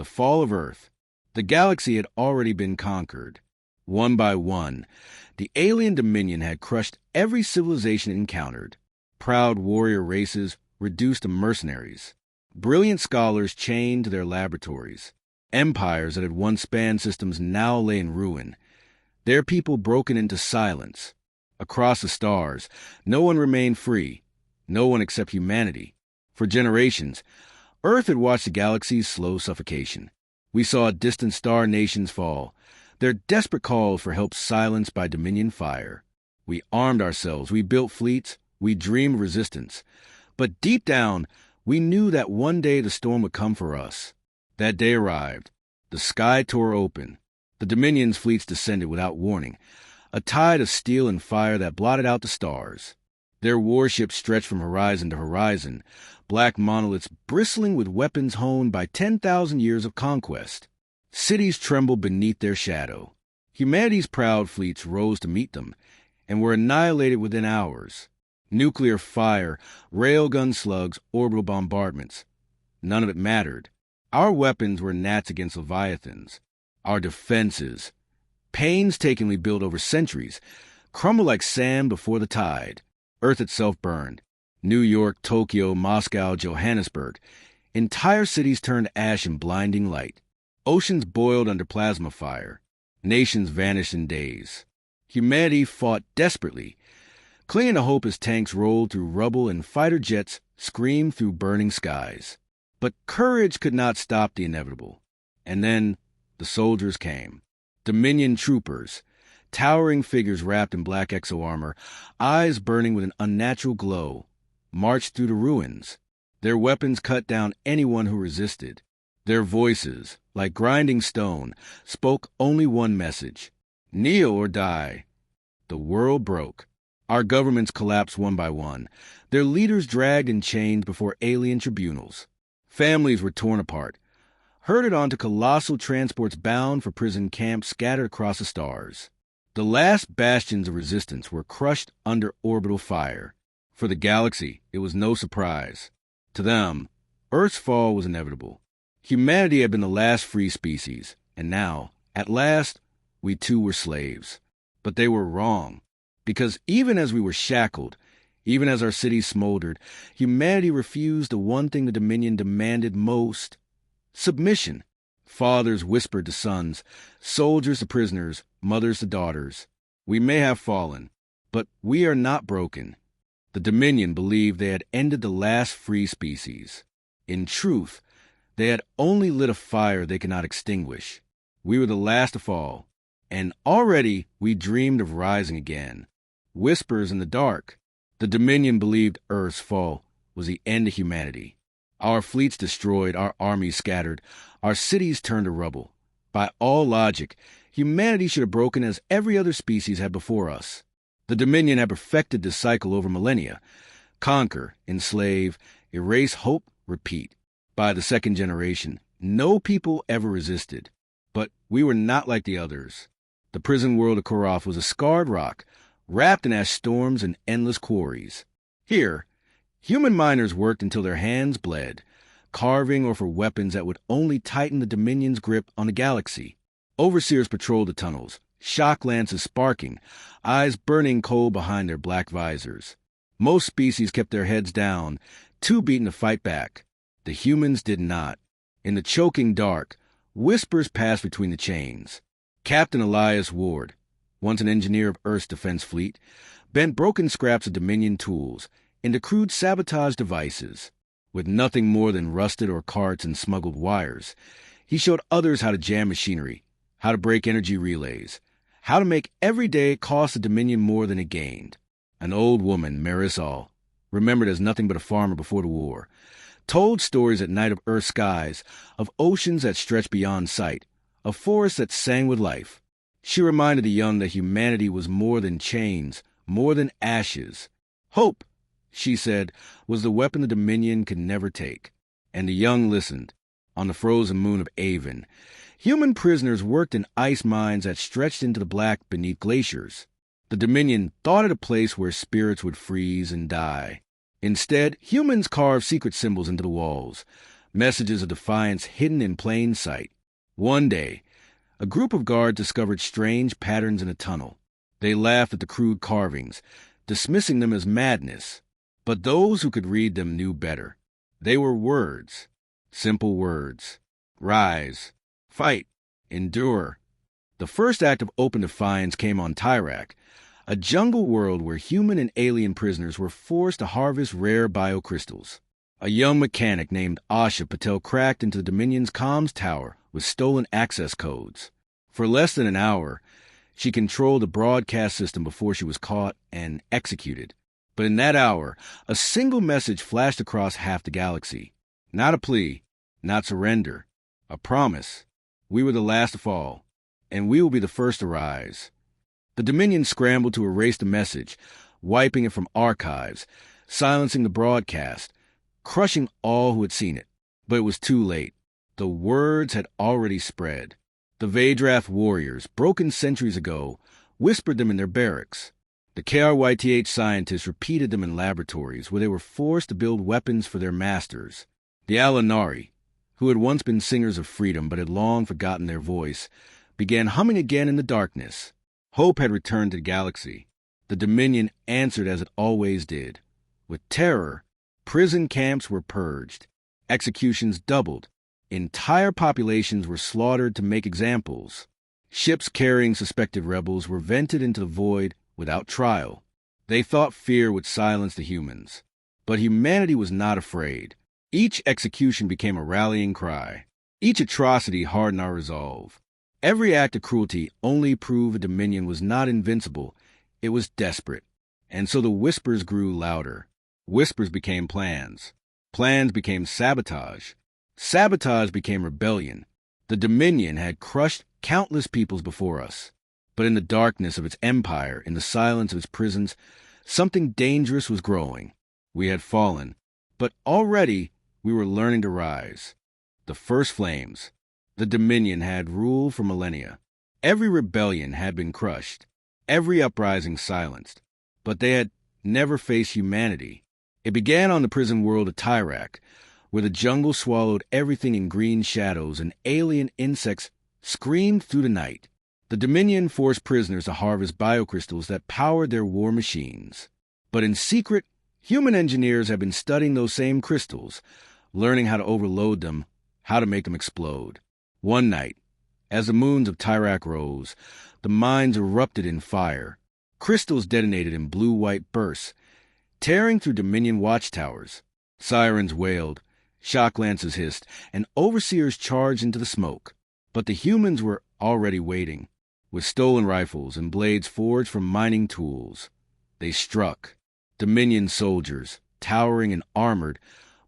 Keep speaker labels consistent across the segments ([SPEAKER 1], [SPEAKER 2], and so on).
[SPEAKER 1] The fall of Earth. The galaxy had already been conquered. One by one, the alien dominion had crushed every civilization it encountered. Proud warrior races reduced to mercenaries. Brilliant scholars chained to their laboratories. Empires that had once spanned systems now lay in ruin. Their people broken into silence. Across the stars, no one remained free. No one except humanity. For generations, Earth had watched the galaxy's slow suffocation. We saw distant star nations fall, their desperate calls for help silenced by Dominion fire. We armed ourselves, we built fleets, we dreamed resistance. But deep down, we knew that one day the storm would come for us. That day arrived. The sky tore open. The Dominion's fleets descended without warning, a tide of steel and fire that blotted out the stars. Their warships stretched from horizon to horizon, black monoliths bristling with weapons honed by 10,000 years of conquest. Cities trembled beneath their shadow. Humanity's proud fleets rose to meet them, and were annihilated within hours. Nuclear fire, railgun slugs, orbital bombardments. None of it mattered. Our weapons were gnats against leviathans. Our defenses, painstakingly built over centuries, crumbled like sand before the tide. Earth itself burned. New York, Tokyo, Moscow, Johannesburg. Entire cities turned ash in blinding light. Oceans boiled under plasma fire. Nations vanished in days. Humanity fought desperately, clinging to hope as tanks rolled through rubble and fighter jets screamed through burning skies. But courage could not stop the inevitable. And then the soldiers came. Dominion troopers, towering figures wrapped in black exo-armor, eyes burning with an unnatural glow, marched through the ruins. Their weapons cut down anyone who resisted. Their voices, like grinding stone, spoke only one message: kneel or die. The world broke. Our governments collapsed one by one, their leaders dragged in chains before alien tribunals. Families were torn apart, herded onto colossal transports bound for prison camps scattered across the stars. The last bastions of resistance were crushed under orbital fire. For the galaxy, it was no surprise. To them, Earth's fall was inevitable. Humanity had been the last free species, and now, at last, we too were slaves. But they were wrong, because even as we were shackled, even as our cities smoldered, humanity refused the one thing the Dominion demanded most: submission. Fathers whispered to sons, soldiers to prisoners, mothers to daughters. We may have fallen, but we are not broken. The Dominion believed they had ended the last free species. In truth, they had only lit a fire they could not extinguish. We were the last to fall, and already we dreamed of rising again. Whispers in the dark. The Dominion believed Earth's fall was the end of humanity. Our fleets destroyed, our armies scattered, our cities turned to rubble. By all logic, humanity should have broken as every other species had before us. The Dominion had perfected this cycle over millennia. Conquer, enslave, erase hope, repeat. By the second generation, no people ever resisted. But we were not like the others. The prison world of Koroth was a scarred rock, wrapped in ash storms and endless quarries. Here, human miners worked until their hands bled, carving or for weapons that would only tighten the Dominion's grip on the galaxy. Overseers patrolled the tunnels, shock lances sparking, eyes burning cold behind their black visors. Most species kept their heads down, too beaten to fight back. The humans did not. In the choking dark, whispers passed between the chains. Captain Elias Ward, once an engineer of Earth's defense fleet, bent broken scraps of Dominion tools into crude sabotage devices. With nothing more than rusted or carts and smuggled wires, he showed others how to jam machinery, how to break energy relays, how to make every day cost the Dominion more than it gained. An old woman, Marisol, remembered as nothing but a farmer before the war, told stories at night of Earth's skies, of oceans that stretched beyond sight, of forests that sang with life. She reminded the young that humanity was more than chains, more than ashes. Hope, she said, was the weapon the Dominion could never take. And the young listened. On the frozen moon of Avon, human prisoners worked in ice mines that stretched into the black beneath glaciers. The Dominion thought it a place where spirits would freeze and die. Instead, humans carved secret symbols into the walls, messages of defiance hidden in plain sight. One day, a group of guards discovered strange patterns in a tunnel. They laughed at the crude carvings, dismissing them as madness. But those who could read them knew better. They were words, simple words. Rise, fight, endure. The first act of open defiance came on Tyrak, a jungle world where human and alien prisoners were forced to harvest rare biocrystals. A young mechanic named Asha Patel cracked into the Dominion's comms tower with stolen access codes. For less than an hour, she controlled the broadcast system before she was caught and executed. But in that hour, a single message flashed across half the galaxy. Not a plea, not surrender, a promise. We were the last to fall, and we will be the first to rise. The Dominion scrambled to erase the message, wiping it from archives, silencing the broadcast, crushing all who had seen it. But it was too late. The words had already spread. The Vadrath warriors, broken centuries ago, whispered them in their barracks. The KRYTH scientists repeated them in laboratories where they were forced to build weapons for their masters. The Alanari, who had once been singers of freedom but had long forgotten their voice, began humming again in the darkness. Hope had returned to the galaxy. The Dominion answered as it always did. With terror, prison camps were purged. Executions doubled. Entire populations were slaughtered to make examples. Ships carrying suspected rebels were vented into the void without trial. They thought fear would silence the humans. But humanity was not afraid. Each execution became a rallying cry. Each atrocity hardened our resolve. Every act of cruelty only proved a Dominion was not invincible. It was desperate. And so the whispers grew louder. Whispers became plans. Plans became sabotage. Sabotage became rebellion. The Dominion had crushed countless peoples before us. But in the darkness of its empire, in the silence of its prisons, something dangerous was growing. We had fallen, but already we were learning to rise. The first flames. The Dominion had ruled for millennia. Every rebellion had been crushed, every uprising silenced, but they had never faced humanity. It began on the prison world of Tyrak, where the jungle swallowed everything in green shadows and alien insects screamed through the night. The Dominion forced prisoners to harvest biocrystals that powered their war machines. But in secret, human engineers have been studying those same crystals, learning how to overload them, how to make them explode. One night, as the moons of Tyrak rose, the mines erupted in fire. Crystals detonated in blue-white bursts, tearing through Dominion watchtowers. Sirens wailed, shock lances hissed, and overseers charged into the smoke. But the humans were already waiting. With stolen rifles and blades forged from mining tools, they struck. Dominion soldiers, towering and armored,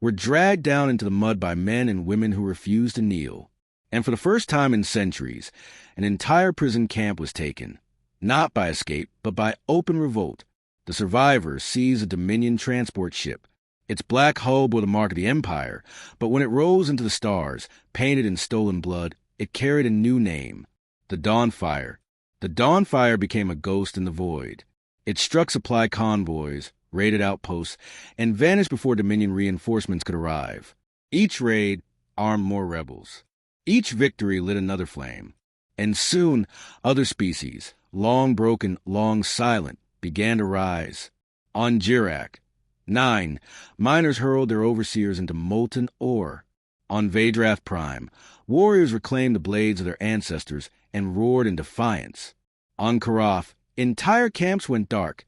[SPEAKER 1] were dragged down into the mud by men and women who refused to kneel. And for the first time in centuries, an entire prison camp was taken. Not by escape, but by open revolt. The survivors seized a Dominion transport ship. Its black hull bore the mark of the Empire, but when it rose into the stars, painted in stolen blood, it carried a new name. The Dawnfire. The Dawnfire became a ghost in the void. It struck supply convoys, raided outposts, and vanished before Dominion reinforcements could arrive. Each raid armed more rebels. Each victory lit another flame. And soon, other species, long broken, long silent, began to rise. On Jirak, 9, miners hurled their overseers into molten ore. On Vadrath Prime, warriors reclaimed the blades of their ancestors and roared in defiance. On Karaf, entire camps went dark.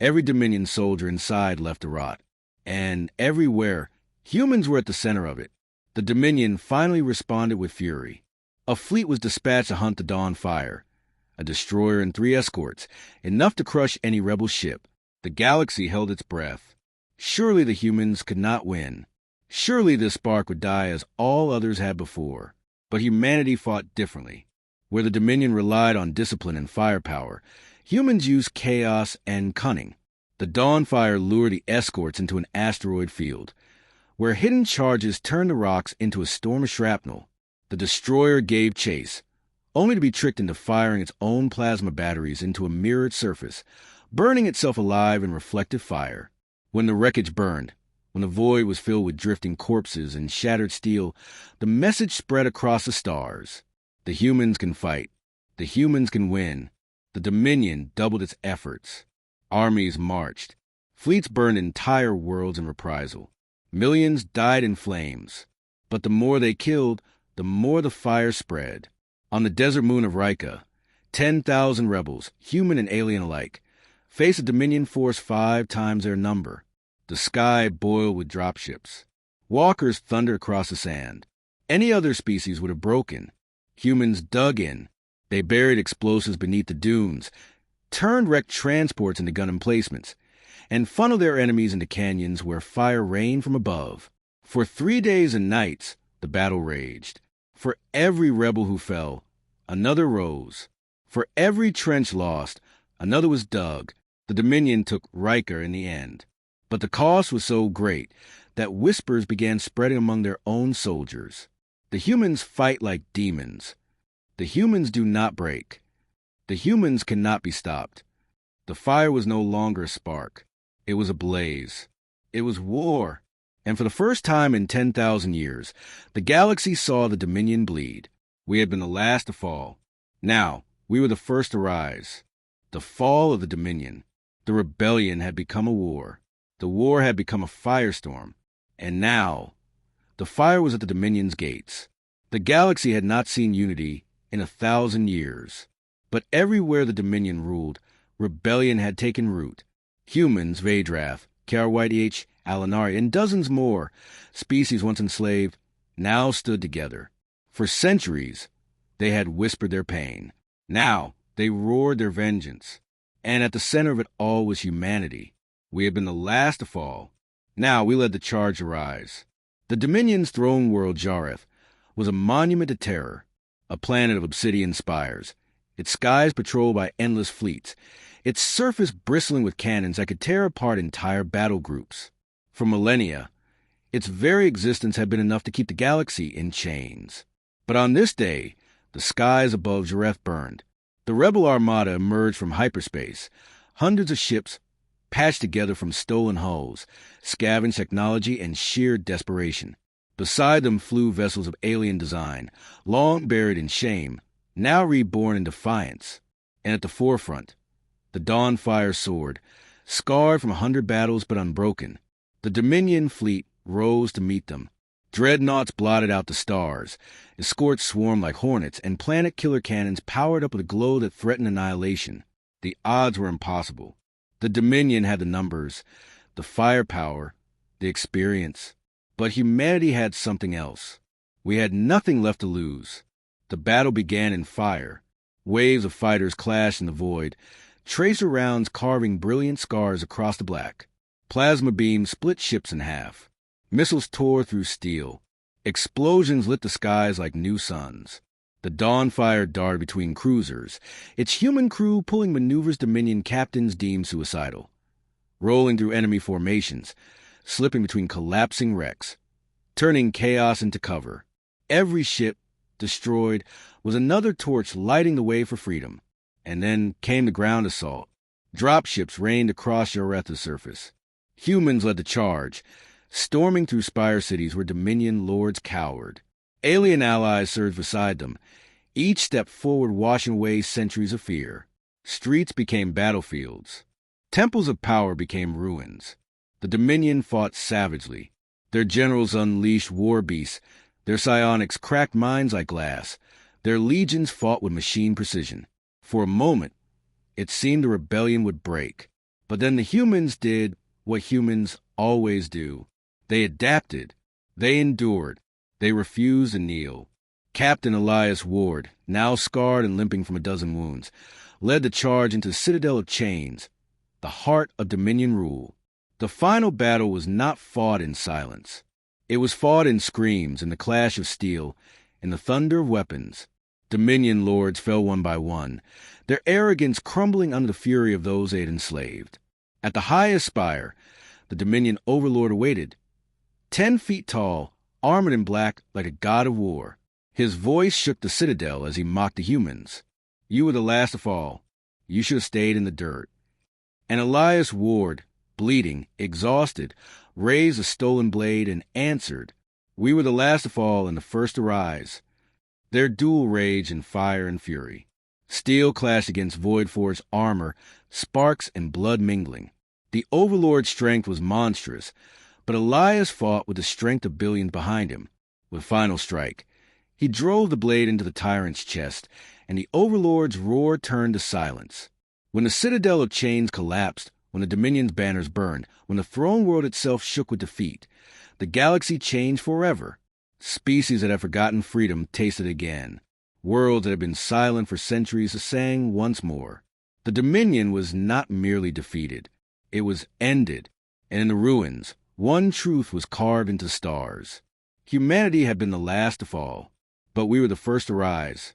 [SPEAKER 1] Every Dominion soldier inside left to rot. And everywhere, humans were at the center of it. The Dominion finally responded with fury. A fleet was dispatched to hunt the Dawnfire. A destroyer and 3 escorts, enough to crush any rebel ship. The galaxy held its breath. Surely the humans could not win. Surely this spark would die as all others had before. But humanity fought differently. Where the Dominion relied on discipline and firepower, humans used chaos and cunning. The Dawnfire lured the escorts into an asteroid field, where hidden charges turned the rocks into a storm of shrapnel. The destroyer gave chase, only to be tricked into firing its own plasma batteries into a mirrored surface, burning itself alive in reflective fire. When the wreckage burned, When the void was filled with drifting corpses and shattered steel, the message spread across the stars. The humans can fight. The humans can win. The Dominion doubled its efforts. Armies marched. Fleets burned entire worlds in reprisal. Millions died in flames. But the more they killed, the more the fire spread. On the desert moon of Rika, 10,000 rebels, human and alien alike, faced a Dominion force 5 times their number. The sky boiled with dropships. Walkers thundered across the sand. Any other species would have broken. Humans dug in. They buried explosives beneath the dunes, turned wrecked transports into gun emplacements, and funneled their enemies into canyons where fire rained from above. For 3 days and nights, the battle raged. For every rebel who fell, another rose. For every trench lost, another was dug. The Dominion took Riker in the end. But the cost was so great that whispers began spreading among their own soldiers. The humans fight like demons. The humans do not break. The humans cannot be stopped. The fire was no longer a spark. It was a blaze. It was war. And for the first time in 10,000 years, the galaxy saw the Dominion bleed. We had been the last to fall. Now, we were the first to rise. The fall of the Dominion. The rebellion had become a war. The war had become a firestorm. And now, the fire was at the Dominion's gates. The galaxy had not seen unity in 1,000 years. But everywhere the Dominion ruled, rebellion had taken root. Humans, Vadrath, Kar-Wite-H, Alinari, and dozens more, species once enslaved, now stood together. For centuries, they had whispered their pain. Now, they roared their vengeance. And at the center of it all was humanity. We had been the last to fall. Now we led the charge to rise. The Dominion's throne world, Jareth, was a monument to terror, a planet of obsidian spires, its skies patrolled by endless fleets, its surface bristling with cannons that could tear apart entire battle groups. For millennia, its very existence had been enough to keep the galaxy in chains. But on this day, the skies above Jareth burned. The rebel armada emerged from hyperspace, hundreds of ships patched together from stolen hulls, scavenged technology, and sheer desperation. Beside them flew vessels of alien design, long buried in shame, now reborn in defiance. And at the forefront, the Dawnfire soared, scarred from 100 battles but unbroken. The Dominion fleet rose to meet them. Dreadnoughts blotted out the stars, escorts swarmed like hornets, and planet-killer cannons powered up with a glow that threatened annihilation. The odds were impossible. The Dominion had the numbers, the firepower, the experience. But humanity had something else. We had nothing left to lose. The battle began in fire. Waves of fighters clashed in the void, tracer rounds carving brilliant scars across the black. Plasma beams split ships in half. Missiles tore through steel. Explosions lit the skies like new suns. The Dawnfire darted between cruisers, its human crew pulling maneuvers Dominion captains deemed suicidal. Rolling through enemy formations, slipping between collapsing wrecks, turning chaos into cover. Every ship, destroyed, was another torch lighting the way for freedom. And then came the ground assault. Dropships rained across Jareth's surface. Humans led the charge, storming through spire cities where Dominion lords cowered. Alien allies surged beside them, each step forward washing away centuries of fear. Streets became battlefields. Temples of power became ruins. The Dominion fought savagely. Their generals unleashed war beasts. Their psionics cracked minds like glass. Their legions fought with machine precision. For a moment, it seemed the rebellion would break. But then the humans did what humans always do. They adapted. They endured. They refused to kneel. Captain Elias Ward, now scarred and limping from a dozen wounds, led the charge into the Citadel of Chains, the heart of Dominion rule. The final battle was not fought in silence. It was fought in screams, in the clash of steel, in the thunder of weapons. Dominion lords fell one by one, their arrogance crumbling under the fury of those they had enslaved. At the highest spire, the Dominion overlord awaited, 10 feet tall, armored in black like a god of war. His voice shook the citadel as he mocked the humans. You were the last to fall. You should have stayed in the dirt. And Elias Ward, bleeding, exhausted, raised a stolen blade, and answered. We were the last to fall and the first to rise. Their duel raged in fire and fury. Steel clashed against Voidforged armor, sparks and blood mingling. The Overlord's strength was monstrous, but Elias fought with the strength of billions behind him. With final strike, he drove the blade into the tyrant's chest, and the Overlord's roar turned to silence. When the citadel of chains collapsed, when the Dominion's banners burned, when the throne world itself shook with defeat, the galaxy changed forever. Species that had forgotten freedom tasted again. Worlds that had been silent for centuries sang once more. The Dominion was not merely defeated. It was ended, and in the ruins, one truth was carved into stars. Humanity had been the last to fall, but we were the first to rise.